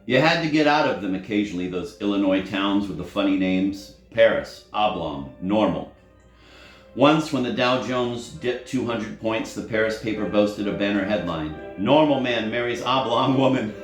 You had to get out of them occasionally, those Illinois towns with the funny names: Paris, Oblong, Normal. Once, when the Dow Jones dipped 200 points, the Paris paper boasted a banner headline: "Normal man marries oblong woman."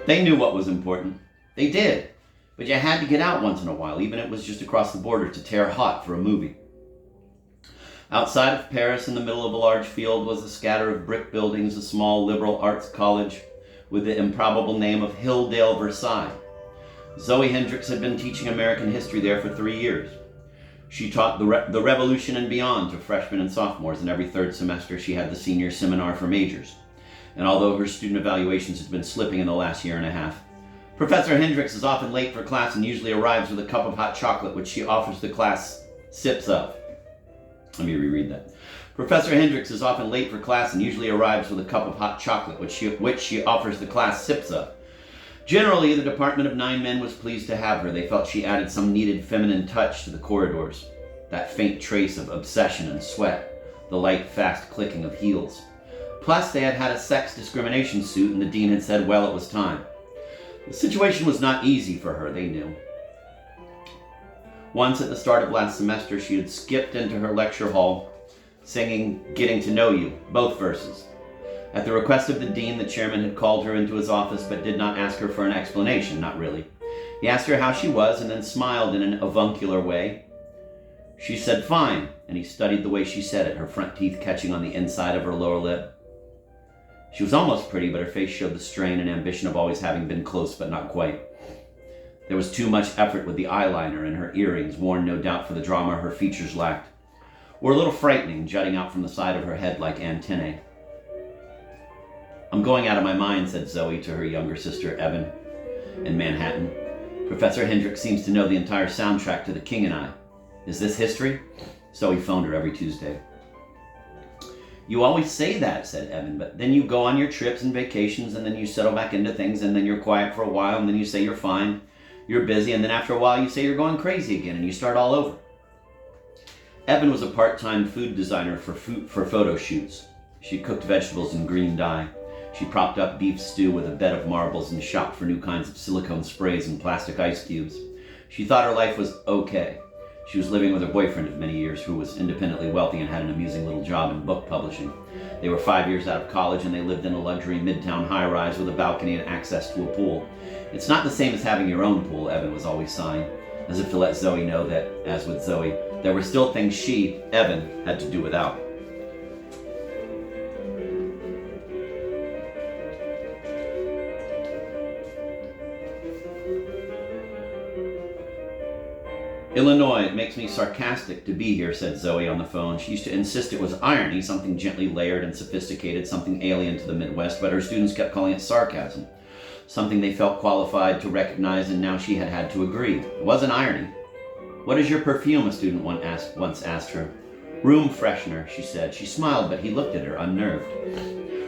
They knew what was important. They did. But you had to get out once in a while, even if it was just across the border to tear hot for a movie. Outside of Paris, in the middle of a large field, was a scatter of brick buildings, a small liberal arts college with the improbable name of Hilldale Versailles. Zoe Hendricks had been teaching American history there for 3 years. She taught the Revolution and beyond to freshmen and sophomores, and every third semester she had the senior seminar for majors. And although her student evaluations had been slipping in the last year and a half, Professor Hendricks is often late for class and usually arrives with a cup of hot chocolate, which she offers the class sips of. Let me reread that. Professor Hendricks is often late for class and usually arrives with a cup of hot chocolate, which she offers the class sips of. Generally, the department of 9 men was pleased to have her. They felt she added some needed feminine touch to the corridors, that faint trace of obsession and sweat, the light, fast clicking of heels. Plus, they had had a sex discrimination suit, and the dean had said, well, it was time. The situation was not easy for her, they knew. Once at the start of last semester, she had skipped into her lecture hall, singing "Getting to Know You," both verses. At the request of the dean, the chairman had called her into his office, but did not ask her for an explanation, not really. He asked her how she was, and then smiled in an avuncular way. She said, "Fine," and he studied the way she said it, her front teeth catching on the inside of her lower lip. She was almost pretty, but her face showed the strain and ambition of always having been close, but not quite. There was too much effort with the eyeliner, and her earrings, worn no doubt for the drama her features lacked, were a little frightening, jutting out from the side of her head like antennae. "I'm going out of my mind," said Zoe to her younger sister, Evan, in Manhattan. "Professor Hendricks seems to know the entire soundtrack to The King and I. Is this history?" Zoe phoned her every Tuesday. "You always say that," said Evan, "but then you go on your trips and vacations, and then you settle back into things, and then you're quiet for a while, and then you say you're fine, you're busy, and then after a while you say you're going crazy again, and you start all over." Evan was a part-time food designer for photo shoots. She cooked vegetables in green dye. She propped up beef stew with a bed of marbles and shopped for new kinds of silicone sprays and plastic ice cubes. She thought her life was okay. She was living with her boyfriend of many years, who was independently wealthy and had an amusing little job in book publishing. They were 5 years out of college, and they lived in a luxury midtown high-rise with a balcony and access to a pool. "It's not the same as having your own pool," Evan was always sighing, as if to let Zoe know that, as with Zoe, there were still things she, Evan, had to do without. "Illinois, it makes me sarcastic to be here," said Zoe on the phone. She used to insist it was irony, something gently layered and sophisticated, something alien to the Midwest, but her students kept calling it sarcasm, something they felt qualified to recognize, and now she had had to agree. It wasn't irony. "What is your perfume?" a student once asked her. "Room freshener," she said. She smiled, but he looked at her, unnerved.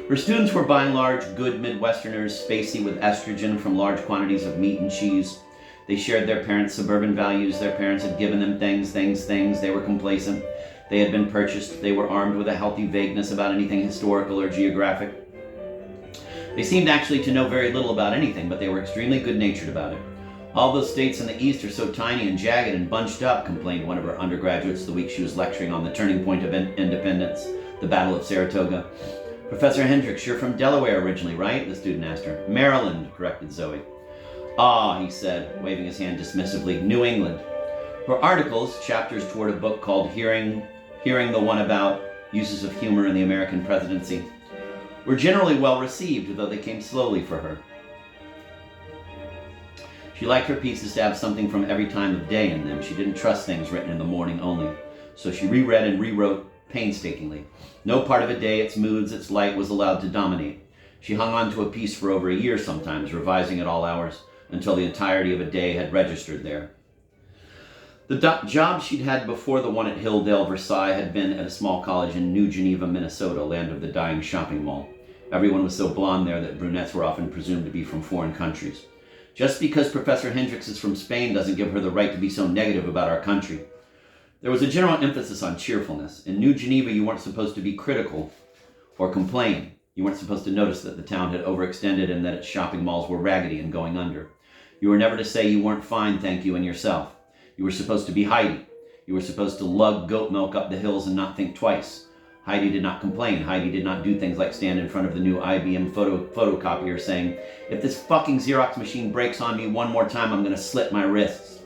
Her students were by and large good Midwesterners, spacey with estrogen from large quantities of meat and cheese. They shared their parents' suburban values. Their parents had given them things. They were complacent. They had been purchased. They were armed with a healthy vagueness about anything historical or geographic. They seemed actually to know very little about anything, but they were extremely good-natured about it. "All those states in the East are so tiny and jagged and bunched up," complained one of her undergraduates the week she was lecturing on the turning point of independence, the Battle of Saratoga. "Professor Hendricks, you're from Delaware originally, right?" the student asked her. "Maryland," corrected Zoe. "Ah," he said, waving his hand dismissively, "New England." Her articles, chapters toward a book called Hearing the One About Uses of Humor in the American Presidency, were generally well received, though they came slowly for her. She liked her pieces to have something from every time of day in them. She didn't trust things written in the morning only, so she reread and rewrote painstakingly. No part of a day, its moods, its light, was allowed to dominate. She hung on to a piece for over a year sometimes, revising at all hours, until the entirety of a day had registered there. The job she'd had before the one at Hilldale Versailles had been at a small college in New Geneva, Minnesota, land of the dying shopping mall. Everyone was so blonde there that brunettes were often presumed to be from foreign countries. Just because Professor Hendricks is from Spain doesn't give her the right to be so negative about our country. There was a general emphasis on cheerfulness. In New Geneva, you weren't supposed to be critical or complain. You weren't supposed to notice that the town had overextended and that its shopping malls were raggedy and going under. You were never to say you weren't fine, thank you, and yourself. You were supposed to be Heidi. You were supposed to lug goat milk up the hills and not think twice. Heidi did not complain. Heidi did not do things like stand in front of the new IBM photocopier saying, if this fucking Xerox machine breaks on me one more time, I'm going to slit my wrists.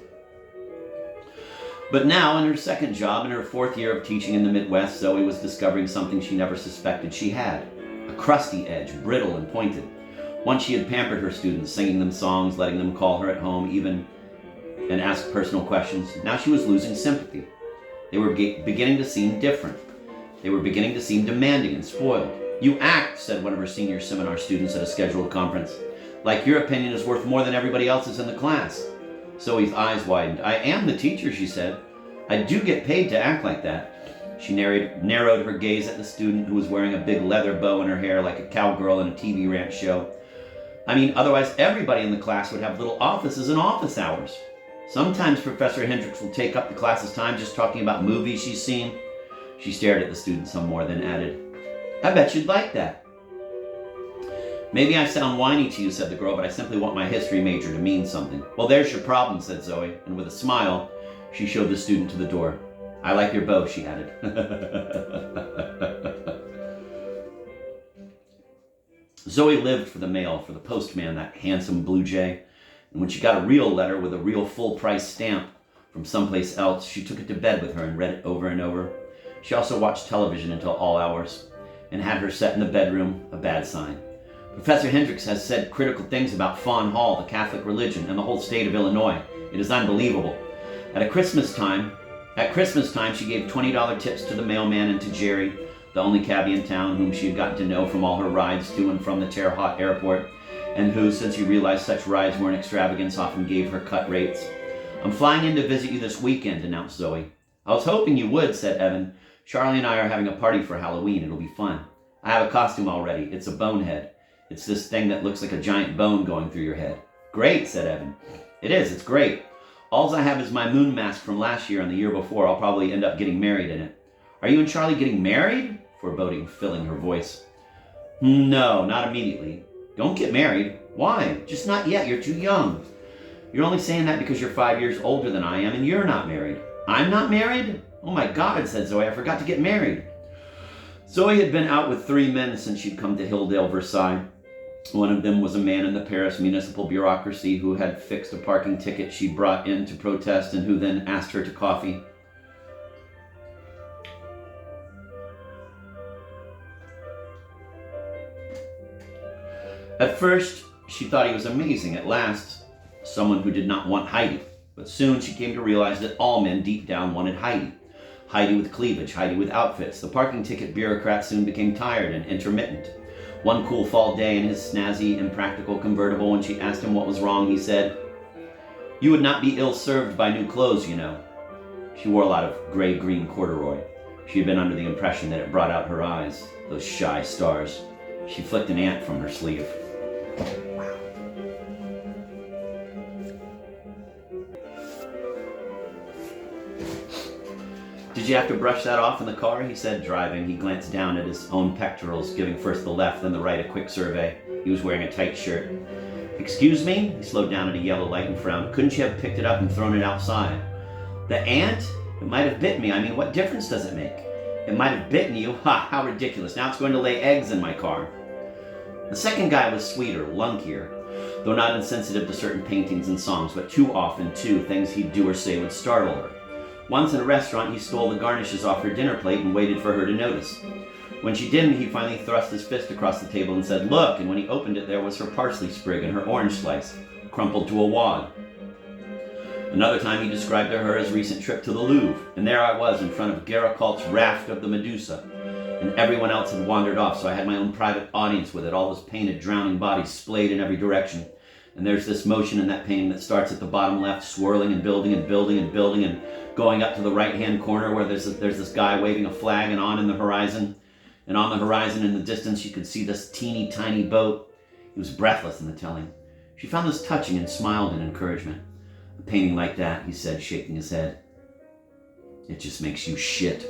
But now, in her second job, in her 4th year of teaching in the Midwest, Zoe was discovering something she never suspected she had. A crusty edge, brittle and pointed. Once she had pampered her students, singing them songs, letting them call her at home, even and ask personal questions. Now she was losing sympathy. They were beginning to seem different. They were beginning to seem demanding and spoiled. You act, said one of her senior seminar students at a scheduled conference, like your opinion is worth more than everybody else's in the class. Zoe's eyes widened. I am the teacher, she said. I do get paid to act like that. She narrowed her gaze at the student who was wearing a big leather bow in her hair like a cowgirl in a TV ranch show. I mean, otherwise everybody in the class would have little offices and office hours. Sometimes Professor Hendricks will take up the class's time just talking about movies she's seen. She stared at the student some more, then added, I bet you'd like that. Maybe I sound whiny to you, said the girl, but I simply want my history major to mean something. Well, there's your problem, said Zoe, and with a smile, she showed the student to the door. I like your bow, she added. Zoe lived for the mail, for the postman, that handsome blue jay. And when she got a real letter with a real full-price stamp from someplace else, she took it to bed with her and read it over and over. She also watched television until all hours and had her set in the bedroom, a bad sign. Professor Hendricks has said critical things about Fawn Hall, the Catholic religion, and the whole state of Illinois. It is unbelievable. At Christmas time, she gave $20 tips to the mailman and to Jerry, the only cabbie in town whom she had gotten to know from all her rides to and from the Terre Haute airport, and who, since he realized such rides were an extravagance, often gave her cut rates. I'm flying in to visit you this weekend, announced Zoe. I was hoping you would, said Evan. Charlie and I are having a party for Halloween. It'll be fun. I have a costume already. It's a bonehead. It's this thing that looks like a giant bone going through your head. Great, said Evan. It is. It's great. Alls I have is my moon mask from last year and the year before. I'll probably end up getting married in it. Are you and Charlie getting married? Foreboding filling her voice. No, not immediately. Don't get married. Why? Just not yet. You're too young. You're only saying that because you're 5 years older than I am and you're not married. I'm not married? Oh my God, said Zoe. I forgot to get married. Zoe had been out with 3 men since she'd come to Hilldale, Versailles. One of them was a man in the Paris municipal bureaucracy who had fixed a parking ticket she brought in to protest and who then asked her to coffee. At first, she thought he was amazing. At last, someone who did not want Heidi. But soon she came to realize that all men deep down wanted Heidi. Heidi with cleavage, Heidi with outfits. The parking ticket bureaucrat soon became tired and intermittent. One cool fall day in his snazzy, impractical convertible, when she asked him what was wrong, he said, "You would not be ill-served by new clothes, you know." She wore a lot of gray-green corduroy. She had been under the impression that it brought out her eyes, those shy stars. She flicked an ant from her sleeve. "Did you have to brush that off in the car?" he said, driving. He glanced down at his own pectorals, giving first the left, then the right a quick survey. He was wearing a tight shirt. "Excuse me?" He slowed down at a yellow light and frowned. "Couldn't you have picked it up and thrown it outside?" "The ant? It might have bitten me. I mean, what difference does it make?" "It might have bitten you? Ha, how ridiculous. Now it's going to lay eggs in my car." The second guy was sweeter, lunkier, though not insensitive to certain paintings and songs, but too often, too, things he'd do or say would startle her. Once in a restaurant, he stole the garnishes off her dinner plate and waited for her to notice. When she didn't, he finally thrust his fist across the table and said, "Look," and when he opened it, there was her parsley sprig and her orange slice, crumpled to a wad. Another time he described to her his recent trip to the Louvre, and there I was in front of Géricault's Raft of the Medusa, and everyone else had wandered off, so I had my own private audience with it, all those painted drowning bodies splayed in every direction. And there's this motion in that painting that starts at the bottom left, swirling and building and building and building and going up to the right-hand corner where there's this guy waving a flag, and on in the horizon. And on the horizon in the distance, you could see this teeny tiny boat. He was breathless in the telling. She found this touching and smiled in encouragement. "A painting like that," he said, shaking his head, "it just makes you shit."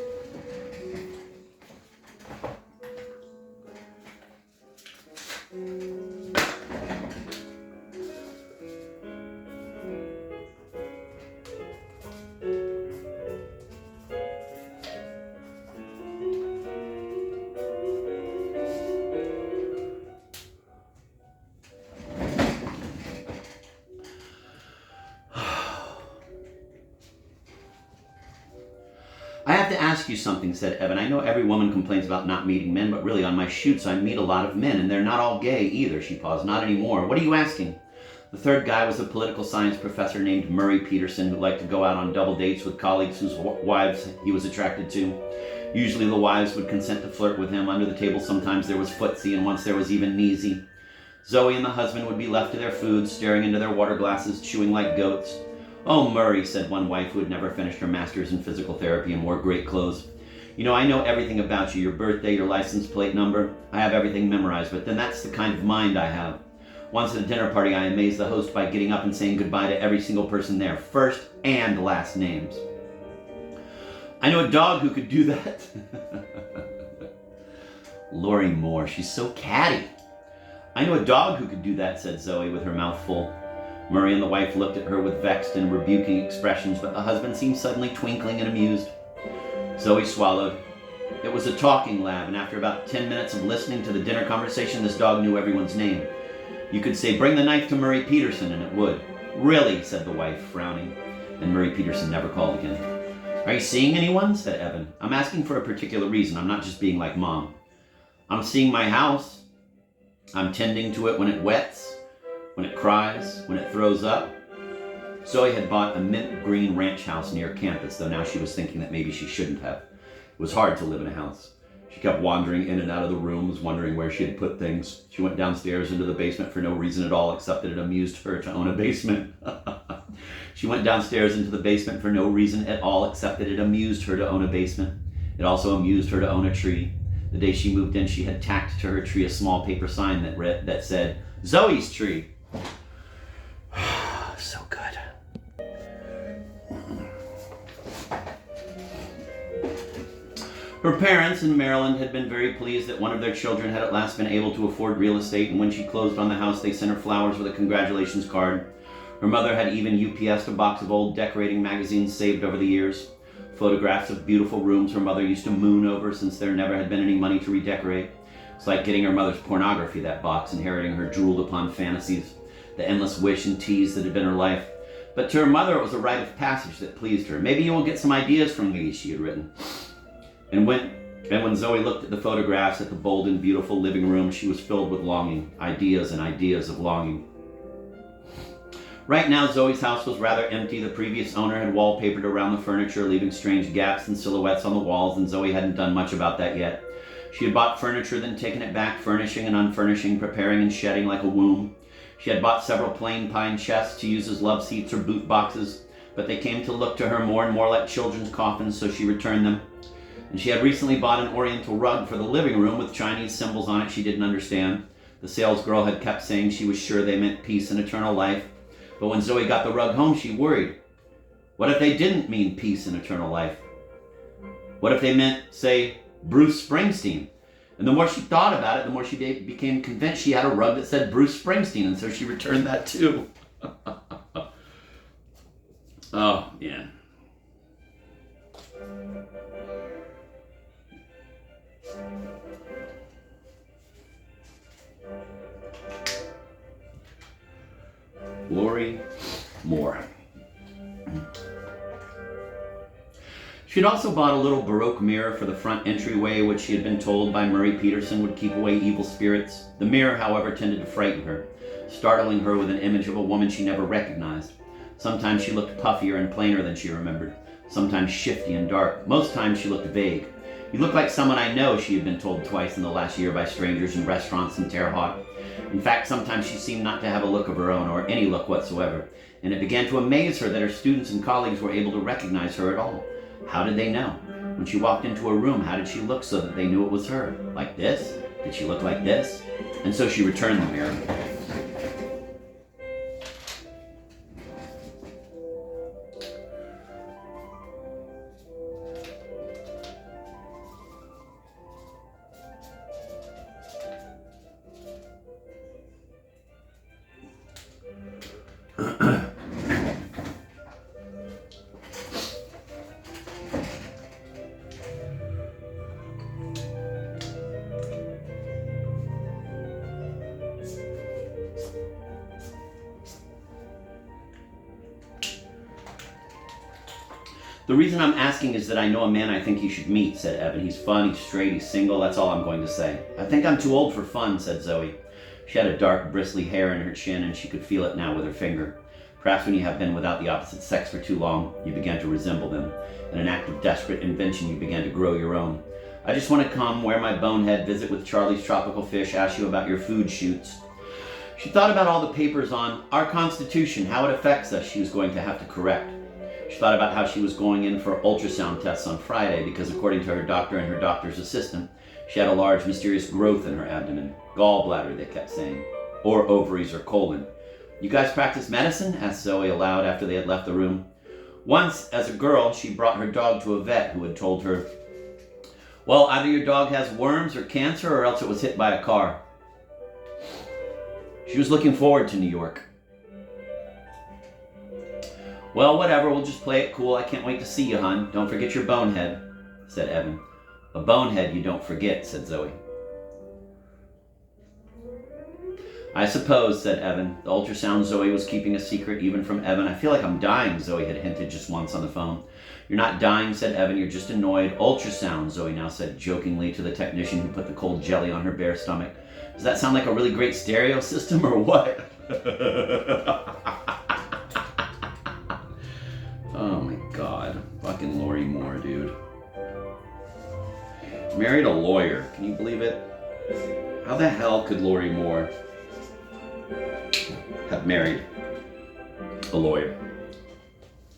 have to ask you something, said Evan. I know every woman complains about not meeting men, but really on my shoots I meet a lot of men, and they're not all gay either. She paused. Not anymore. What are you asking? The third guy was a political science professor named Murray Peterson, who liked to go out on double dates with colleagues whose wives he was attracted to. Usually the wives would consent to flirt with him. Under the table sometimes there was footsie, and once there was even kneesy. Zoe and the husband would be left to their food, staring into their water glasses, chewing like goats. Oh, Murray, said one wife who had never finished her master's in physical therapy and wore great clothes. You know, I know everything about you, your birthday, your license plate number. I have everything memorized, but then that's the kind of mind I have. Once at a dinner party, I amazed the host by getting up and saying goodbye to every single person there, first and last names. I know a dog who could do that. Lorrie Moore, she's so catty. I know a dog who could do that, said Zoe with her mouth full. Murray and the wife looked at her with vexed and rebuking expressions, but the husband seemed suddenly twinkling and amused. Zoe swallowed. It was a talking lab, and after about 10 minutes of listening to the dinner conversation, this dog knew everyone's name. You could say, bring the knife to Murray Peterson, and it would. Really, said the wife, frowning, and Murray Peterson never called again. Are you seeing anyone? Said Evan. I'm asking for a particular reason. I'm not just being like Mom. I'm seeing my house. I'm tending to it when it wets, when it cries, when it throws up. Zoe had bought a mint green ranch house near campus, though now she was thinking that maybe she shouldn't have. It was hard to live in a house. She kept wandering in and out of the rooms, wondering where she had put things. She went downstairs into the basement for no reason at all, except that it amused her to own a basement. She went downstairs into the basement for no reason at all, except that it amused her to own a basement. It also amused her to own a tree. The day she moved in, she had tacked to her tree a small paper sign that said, Zoe's tree. So good. Her parents in Maryland had been very pleased that one of their children had at last been able to afford real estate, and when she closed on the house, they sent her flowers with a congratulations card. Her mother had even UPS'd a box of old decorating magazines saved over the years. Photographs of beautiful rooms her mother used to moon over since there never had been any money to redecorate. It's like getting her mother's pornography, that box, inheriting her drooled upon fantasies, the endless wish and tease that had been her life. But to her mother it was a rite of passage that pleased her. Maybe you will get some ideas from these, she had written. And when Zoe looked at the photographs at the bold and beautiful living room, she was filled with longing, ideas and ideas of longing. Right now, Zoe's house was rather empty. The previous owner had wallpapered around the furniture, leaving strange gaps and silhouettes on the walls, and Zoe hadn't done much about that yet. She had bought furniture, then taken it back, furnishing and unfurnishing, preparing and shedding like a womb. She had bought several plain pine chests to use as love seats or boot boxes, but they came to look to her more and more like children's coffins, so she returned them. And she had recently bought an oriental rug for the living room with Chinese symbols on it she didn't understand. The sales girl had kept saying she was sure they meant peace and eternal life. But when Zoe got the rug home, she worried. What if they didn't mean peace and eternal life? What if they meant, say, Bruce Springsteen? And the more she thought about it, the more she became convinced she had a rug that said Bruce Springsteen, and so she returned that too. Oh, man. Lorrie Moore. She had also bought a little Baroque mirror for the front entryway, which she had been told by Murray Peterson would keep away evil spirits. The mirror, however, tended to frighten her, startling her with an image of a woman she never recognized. Sometimes she looked puffier and plainer than she remembered, sometimes shifty and dark. Most times she looked vague. You look like someone I know, she had been told twice in the last year by strangers in restaurants in Terre Haute. In fact, sometimes she seemed not to have a look of her own, or any look whatsoever, and it began to amaze her that her students and colleagues were able to recognize her at all. How did they know? When she walked into a room, how did she look so that they knew it was her? Like this? Did she look like this? And so she returned the mirror. The reason I'm asking is that I know a man I think you should meet, said Evan. He's fun, he's straight, he's single, that's all I'm going to say. I think I'm too old for fun, said Zoe. She had a dark, bristly hair in her chin, and she could feel it now with her finger. Perhaps when you have been without the opposite sex for too long, you began to resemble them. In an act of desperate invention, you began to grow your own. I just want to come, wear my bonehead, visit with Charlie's tropical fish, ask you about your food shoots. She thought about all the papers on our Constitution, how it affects us she was going to have to correct. She thought about how she was going in for ultrasound tests on Friday because according to her doctor and her doctor's assistant, she had a large mysterious growth in her abdomen. Gallbladder, they kept saying. Or ovaries or colon. You guys practice medicine? Asked Zoe aloud after they had left the room. Once, as a girl, she brought her dog to a vet who had told her, well, either your dog has worms or cancer or else it was hit by a car. She was looking forward to New York. Well, whatever, we'll just play it cool. I can't wait to see you, hon. Don't forget your bonehead, said Evan. A bonehead you don't forget, said Zoe. I suppose, said Evan. The ultrasound Zoe was keeping a secret even from Evan. I feel like I'm dying, Zoe had hinted just once on the phone. You're not dying, said Evan. You're just annoyed. Ultrasound, Zoe now said jokingly to the technician who put the cold jelly on her bare stomach. Does that sound like a really great stereo system or what? Oh my god. Fucking Lorrie Moore, dude. Married a lawyer. Can you believe it? How the hell could Lorrie Moore have married a lawyer?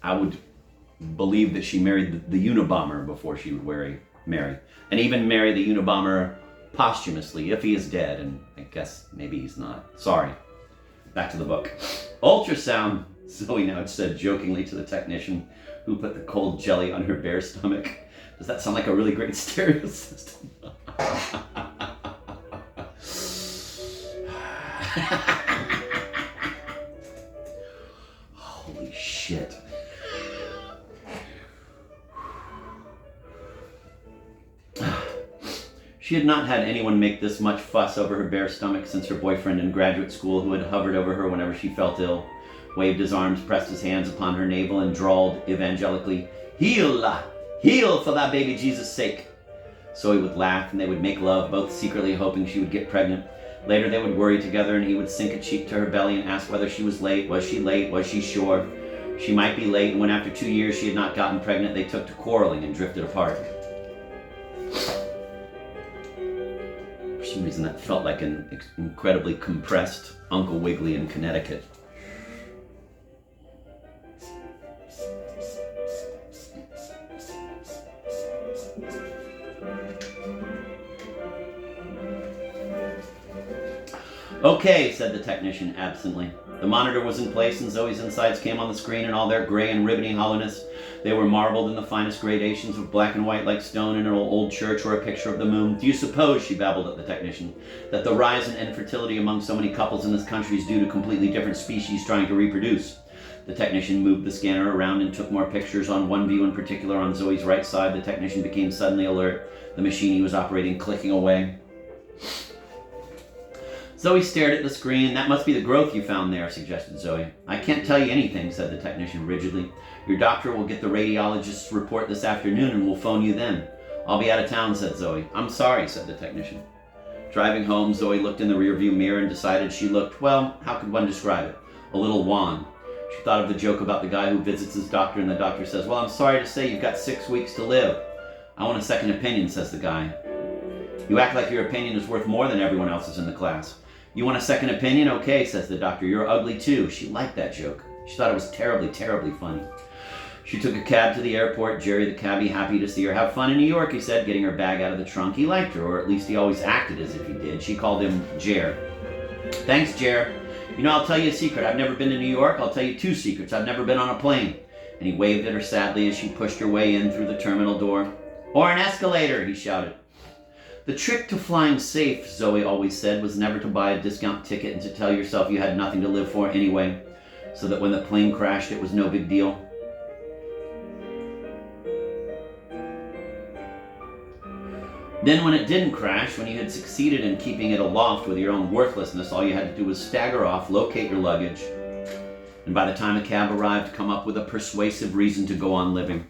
I would believe that she married the Unabomber before she would marry. And even marry the Unabomber posthumously if he is dead. And I guess maybe he's not. Sorry. Back to the book. Ultrasound, Zoe now said jokingly to the technician who put the cold jelly on her bare stomach. Does that sound like a really great stereo system? Holy shit. She had not had anyone make this much fuss over her bare stomach since her boyfriend in graduate school, who had hovered over her whenever she felt ill, waved his arms, pressed his hands upon her navel, and drawled evangelically, "Heal! Heal for that baby Jesus' sake." Zoe would laugh and they would make love, both secretly hoping she would get pregnant. Later they would worry together and he would sink a cheek to her belly and ask whether she was late. Was she late? Was she sure? She might be late, and when after 2 years she had not gotten pregnant, they took to quarreling and drifted apart. For some reason that felt like an incredibly compressed Uncle Wiggily in Connecticut. Okay, said the technician absently. The monitor was in place and Zoe's insides came on the screen in all their gray and ribbony hollowness. They were marbled in the finest gradations of black and white like stone in an old church or a picture of the moon. Do you suppose, she babbled at the technician, that the rise in infertility among so many couples in this country is due to completely different species trying to reproduce? The technician moved the scanner around and took more pictures. On one view in particular, on Zoe's right side, the technician became suddenly alert, the machine he was operating clicking away. Zoe stared at the screen. That must be the growth you found there, suggested Zoe. I can't tell you anything, said the technician rigidly. Your doctor will get the radiologist's report this afternoon and we'll phone you then. I'll be out of town, said Zoe. I'm sorry, said the technician. Driving home, Zoe looked in the rearview mirror and decided she looked, well, how could one describe it? A little wan. She thought of the joke about the guy who visits his doctor and the doctor says, well, I'm sorry to say you've got 6 weeks to live. I want a second opinion, says the guy. You act like your opinion is worth more than everyone else's in the class. You want a second opinion? Okay, says the doctor. You're ugly too. She liked that joke. She thought it was terribly, terribly funny. She took a cab to the airport. Jerry the cabbie, happy to see her. Have fun in New York, he said, getting her bag out of the trunk. He liked her, or at least he always acted as if he did. She called him Jer. Thanks, Jer. You know, I'll tell you a secret. I've never been to New York. I'll tell you 2 secrets. I've never been on a plane. And he waved at her sadly as she pushed her way in through the terminal door. Or an escalator, he shouted. The trick to flying safe, Zoe always said, was never to buy a discount ticket and to tell yourself you had nothing to live for anyway, so that when the plane crashed, it was no big deal. Then when it didn't crash, when you had succeeded in keeping it aloft with your own worthlessness, all you had to do was stagger off, locate your luggage, and by the time a cab arrived, come up with a persuasive reason to go on living.